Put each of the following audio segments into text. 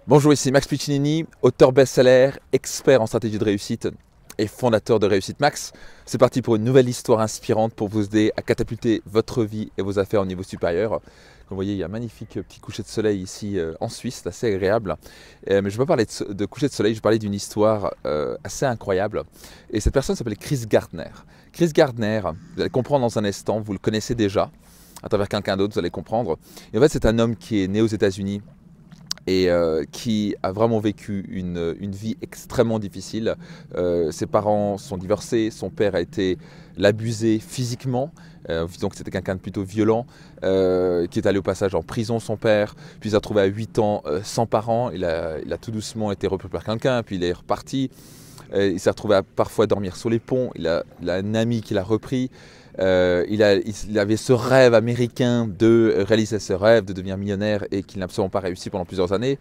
Bonjour, ici Max Piccinini, auteur best-seller, expert en stratégie de réussite et fondateur de Réussite Max. C'est parti pour une nouvelle histoire inspirante pour vous aider à catapulter votre vie et vos affaires au niveau supérieur. Comme vous voyez, il y a un magnifique petit coucher de soleil ici en Suisse, c'est assez agréable. Mais je ne vais pas parler de coucher de soleil, je vais parler d'une histoire assez incroyable. Et cette personne s'appelle Chris Gardner. Chris Gardner, vous allez comprendre dans un instant, vous le connaissez déjà, à travers quelqu'un d'autre, vous allez comprendre. Et en fait, c'est un homme qui est né aux États-Unis et qui a vraiment vécu une vie extrêmement difficile. Ses parents sont divorcés, son père a été l'abusé physiquement, donc c'était quelqu'un de plutôt violent, qui est allé au passage en prison son père, puis il s'est retrouvé à 8 ans sans parents, il a tout doucement été repris par quelqu'un, puis il est reparti. Il s'est retrouvé à parfois dormir sur les ponts, il a un ami qui l'a repris. Il avait ce rêve américain de réaliser ce rêve, de devenir millionnaire et qu'il n'a absolument pas réussi pendant plusieurs années.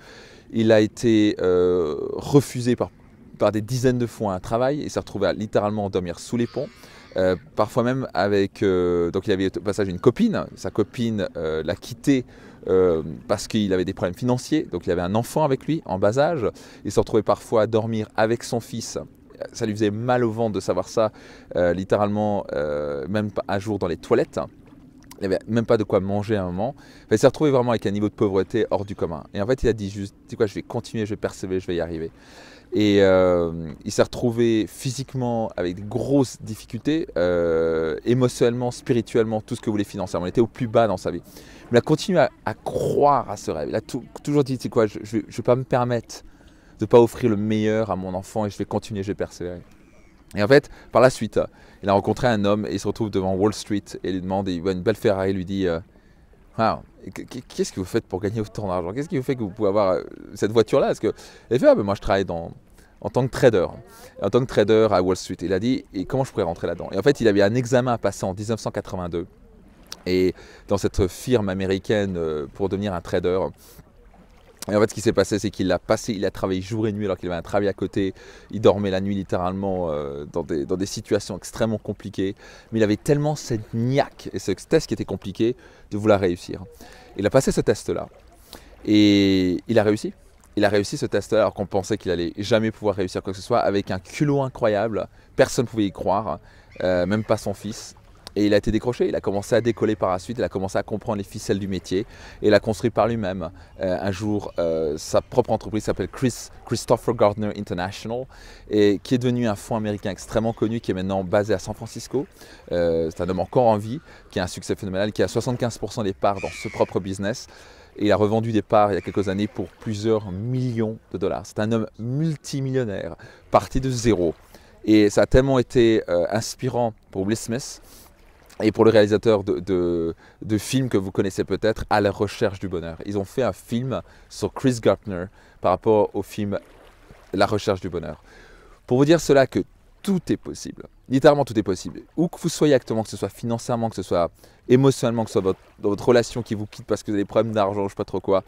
Il a été refusé par des dizaines de fois un travail et s'est retrouvé à littéralement dormir sous les ponts. Parfois même avec... donc il avait au passage une copine, sa copine l'a quitté parce qu'il avait des problèmes financiers, donc il avait un enfant avec lui en bas âge. Il se retrouvait parfois à dormir avec son fils. Ça lui faisait mal au ventre de savoir ça, littéralement, même un jour dans les toilettes. Il n'avait même pas de quoi manger à un moment. Enfin, il s'est retrouvé vraiment avec un niveau de pauvreté hors du commun. Et en fait, il a dit juste, tu sais quoi, je vais continuer, je vais persévérer, je vais y arriver. Et il s'est retrouvé physiquement avec de grosses difficultés, émotionnellement, spirituellement, tout ce que vous voulez financièrement. Il était au plus bas dans sa vie. Mais il a continué à croire à ce rêve. Il a toujours dit, tu sais quoi, je ne vais pas me permettre de ne pas offrir le meilleur à mon enfant et je vais continuer, je vais persévérer. Et en fait, par la suite, il a rencontré un homme et il se retrouve devant Wall Street et il lui demande, il voit une belle Ferrari, il lui dit wow, qu'est-ce que vous faites pour gagner autant d'argent? Qu'est-ce qui vous fait que vous pouvez avoir cette voiture-là? Parce que, il fait, ah, ben moi je travaille en tant que trader. En tant que trader à Wall Street. Il a dit, et comment je pourrais rentrer là-dedans? Et en fait, il avait un examen à passer en 1982 et dans cette firme américaine pour devenir un trader. Et en fait, ce qui s'est passé, c'est qu'il l'a passé, il a travaillé jour et nuit alors qu'il avait un travail à côté. Il dormait la nuit littéralement dans des situations extrêmement compliquées. Mais il avait tellement cette niaque et ce test qui était compliqué de vouloir réussir. Il a passé ce test-là et il a réussi. Il a réussi ce test-là alors qu'on pensait qu'il allait jamais pouvoir réussir quoi que ce soit avec un culot incroyable. Personne ne pouvait y croire, même pas son fils. Et il a été décroché, il a commencé à décoller par la suite, il a commencé à comprendre les ficelles du métier et il a construit par lui-même un jour sa propre entreprise qui s'appelle Christopher Gardner International et qui est devenu un fonds américain extrêmement connu qui est maintenant basé à San Francisco. C'est un homme encore en vie, qui a un succès phénoménal, qui a 75% des parts dans ce propre business. Et il a revendu des parts il y a quelques années pour plusieurs millions de dollars. C'est un homme multimillionnaire, parti de zéro. Et ça a tellement été inspirant pour Will Smith et pour le réalisateur de films que vous connaissez peut-être, À la recherche du bonheur. Ils ont fait un film sur Chris Gardner par rapport au film La recherche du bonheur. Pour vous dire cela que tout est possible. Littéralement tout est possible. Où que vous soyez actuellement, que ce soit financièrement, que ce soit émotionnellement, que ce soit dans votre relation qui vous quitte parce que vous avez des problèmes d'argent, je ne sais pas trop quoi,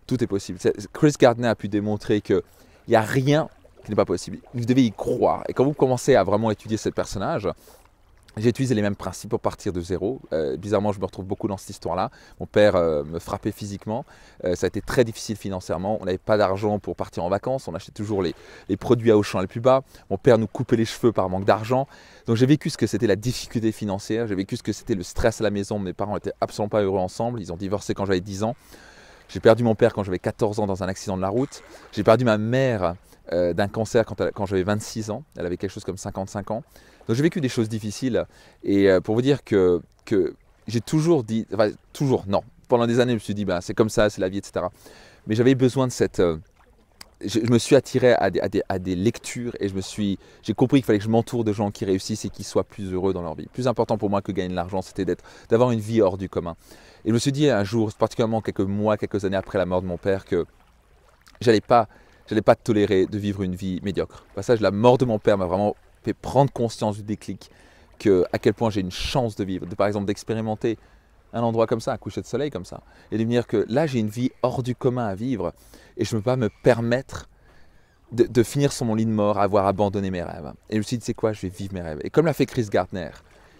tout est possible. Chris Gardner a pu démontrer qu'il n'y a rien qui n'est pas possible. Vous devez y croire. Et quand vous commencez à vraiment étudier ce personnage, j'ai utilisé les mêmes principes pour partir de zéro. Bizarrement, je me retrouve beaucoup dans cette histoire-là. Mon père me frappait physiquement. Ça a été très difficile financièrement. On n'avait pas d'argent pour partir en vacances. On achetait toujours les produits à Auchan les plus bas. Mon père nous coupait les cheveux par manque d'argent. Donc j'ai vécu ce que c'était la difficulté financière. J'ai vécu ce que c'était le stress à la maison. Mes parents n'étaient absolument pas heureux ensemble. Ils ont divorcé quand j'avais 10 ans. J'ai perdu mon père quand j'avais 14 ans dans un accident de la route. J'ai perdu ma mère d'un cancer quand j'avais 26 ans. Elle avait quelque chose comme 55 ans. Donc j'ai vécu des choses difficiles et pour vous dire que j'ai toujours dit, enfin toujours, non, pendant des années je me suis dit, ben, c'est comme ça, c'est la vie, etc. Mais j'avais besoin de cette... je me suis attiré à des lectures et j'ai compris qu'il fallait que je m'entoure de gens qui réussissent et qui soient plus heureux dans leur vie. Plus important pour moi que gagner de l'argent, c'était d'avoir une vie hors du commun. Et je me suis dit un jour, particulièrement quelques mois, quelques années après la mort de mon père, que j'allais pas tolérer de vivre une vie médiocre. Au passage, la mort de mon père m'a vraiment fait prendre conscience du déclic, à quel point j'ai une chance de vivre, par exemple d'expérimenter un endroit comme ça, un coucher de soleil comme ça, et de me dire que là j'ai une vie hors du commun à vivre et je ne peux pas me permettre de finir sur mon lit de mort, avoir abandonné mes rêves. Et je me suis dit, c'est quoi, je vais vivre mes rêves. Et comme l'a fait Chris Gardner,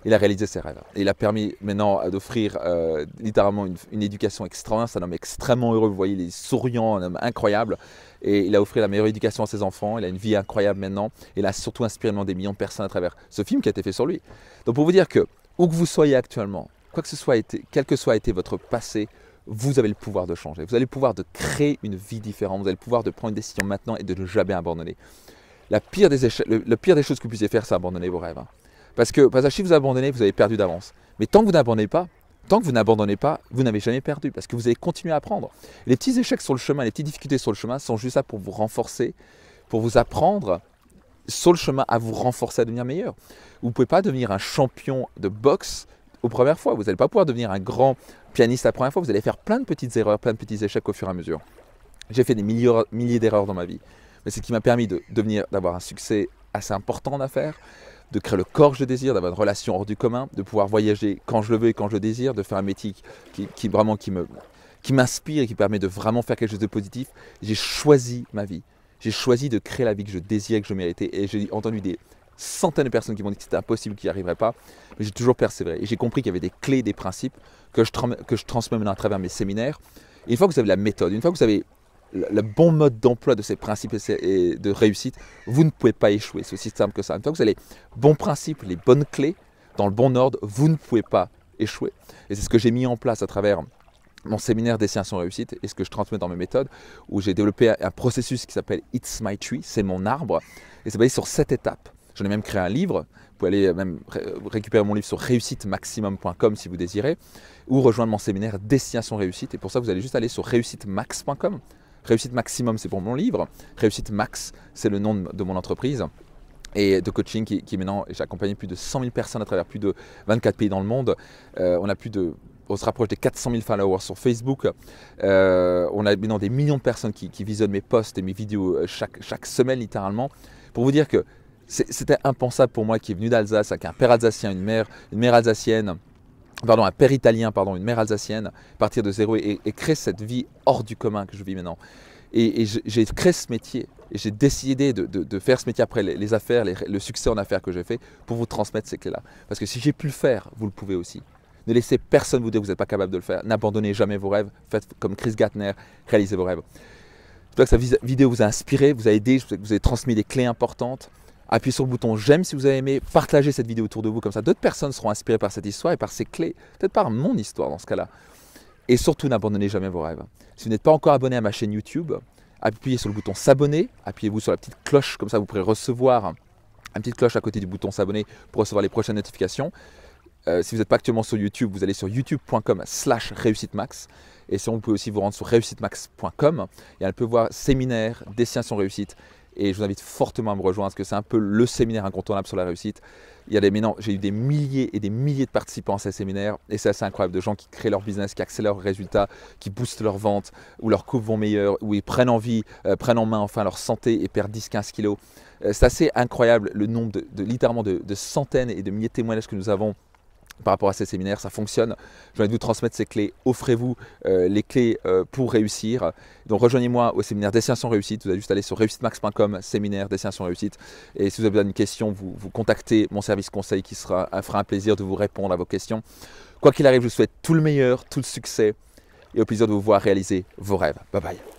il a réalisé ses rêves. Et il a permis maintenant d'offrir littéralement une éducation extraordinaire. C'est un homme extrêmement heureux, vous voyez, il est souriant, un homme incroyable. Et il a offert la meilleure éducation à ses enfants, il a une vie incroyable maintenant. Il a surtout inspiré des millions de personnes à travers ce film qui a été fait sur lui. Donc pour vous dire que, où que vous soyez actuellement, quoi que ce soit été, quel que soit été votre passé, vous avez le pouvoir de changer. Vous avez le pouvoir de créer une vie différente. Vous avez le pouvoir de prendre une décision maintenant et de ne jamais abandonner. Le pire des choses que vous puissiez faire, c'est abandonner vos rêves. Parce que si vous abandonnez, vous avez perdu d'avance. Mais tant que vous n'abandonnez pas, vous n'avez jamais perdu parce que vous allez continuer à apprendre. Et les petits échecs sur le chemin, les petites difficultés sur le chemin sont juste là pour vous renforcer, pour vous apprendre sur le chemin à vous renforcer, à devenir meilleur. Vous ne pouvez pas devenir un champion de boxe aux premières fois. Vous n'allez pas pouvoir devenir un grand pianiste la première fois. Vous allez faire plein de petites erreurs, plein de petits échecs au fur et à mesure. J'ai fait des milliers d'erreurs dans ma vie. Mais c'est ce qui m'a permis d'avoir un succès assez important en affaires, de créer le corps que je désire, d'avoir une relation hors du commun, de pouvoir voyager quand je le veux et quand je le désire, de faire un métier qui m'inspire et qui permet de vraiment faire quelque chose de positif. J'ai choisi ma vie. J'ai choisi de créer la vie que je désirais, que je méritais. Et j'ai entendu des centaines de personnes qui m'ont dit que c'était impossible, qu'ils n'y arriveraient pas. Mais j'ai toujours persévéré. Et j'ai compris qu'il y avait des clés, des principes que je transmets maintenant à travers mes séminaires. Et une fois que vous avez la méthode, une fois que vous avez le bon mode d'emploi de ces principes et de réussite, vous ne pouvez pas échouer. C'est aussi simple que ça. Une fois que vous avez les bons principes, les bonnes clés, dans le bon ordre, vous ne pouvez pas échouer. Et c'est ce que j'ai mis en place à travers mon séminaire Destination Réussite et ce que je transmets dans mes méthodes, où j'ai développé un processus qui s'appelle It's My Tree, c'est mon arbre, et c'est basé sur 7 étapes. J'en ai même créé un livre, vous pouvez aller même récupérer mon livre sur réussitemaximum.com si vous désirez, ou rejoindre mon séminaire Destination Réussite, et pour ça vous allez juste aller sur réussitemax.com. Réussite Maximum, c'est pour mon livre. Réussite Max, c'est le nom de mon entreprise et de coaching qui maintenant, j'ai accompagné plus de 100 000 personnes à travers plus de 24 pays dans le monde. On se rapproche des 400 000 followers sur Facebook. On a maintenant des millions de personnes qui visionnent mes posts et mes vidéos chaque semaine littéralement. Pour vous dire que c'était impensable pour moi qui est venu d'Alsace, avec un père alsacien, une mère alsacienne, un père italien, une mère alsacienne, partir de zéro et créer cette vie hors du commun que je vis maintenant. Et j'ai créé ce métier et j'ai décidé de faire ce métier après les affaires, le succès en affaires que j'ai fait pour vous transmettre ces clés-là. Parce que si j'ai pu le faire, vous le pouvez aussi. Ne laissez personne vous dire que vous n'êtes pas capable de le faire. N'abandonnez jamais vos rêves. Faites comme Chris Gardner, réalisez vos rêves. J'espère que cette vidéo vous a inspiré, vous a aidé, que vous avez transmis des clés importantes. Appuyez sur le bouton j'aime si vous avez aimé, partagez cette vidéo autour de vous, comme ça d'autres personnes seront inspirées par cette histoire et par ces clés, peut-être par mon histoire dans ce cas-là. Et surtout, n'abandonnez jamais vos rêves. Si vous n'êtes pas encore abonné à ma chaîne YouTube, appuyez sur le bouton s'abonner, appuyez-vous sur la petite cloche, comme ça vous pourrez recevoir une petite cloche à côté du bouton s'abonner pour recevoir les prochaines notifications. Si vous n'êtes pas actuellement sur YouTube, vous allez sur youtube.com/réussitemax. Et sinon, vous pouvez aussi vous rendre sur réussitemax.com et on peut voir séminaire, Destination Réussite. Et je vous invite fortement à me rejoindre parce que c'est un peu le séminaire incontournable sur la réussite. Maintenant, j'ai eu des milliers et des milliers de participants à ces séminaires et c'est assez incroyable, de gens qui créent leur business, qui accélèrent leurs résultats, qui boostent leurs ventes, où leurs couples vont meilleurs, où ils prennent en main enfin leur santé et perdent 10-15 kilos. C'est assez incroyable le nombre littéralement de centaines et de milliers de témoignages que nous avons par rapport à ces séminaires. Ça fonctionne. Je vais vous transmettre ces clés. Offrez-vous les clés pour réussir. Donc rejoignez-moi au séminaire Destination Réussite. Vous allez juste aller sur réussitemax.com, séminaire Destination Réussite. Et si vous avez besoin d'une question, vous contactez mon service conseil qui fera un plaisir de vous répondre à vos questions. Quoi qu'il arrive, je vous souhaite tout le meilleur, tout le succès et au plaisir de vous voir réaliser vos rêves. Bye bye.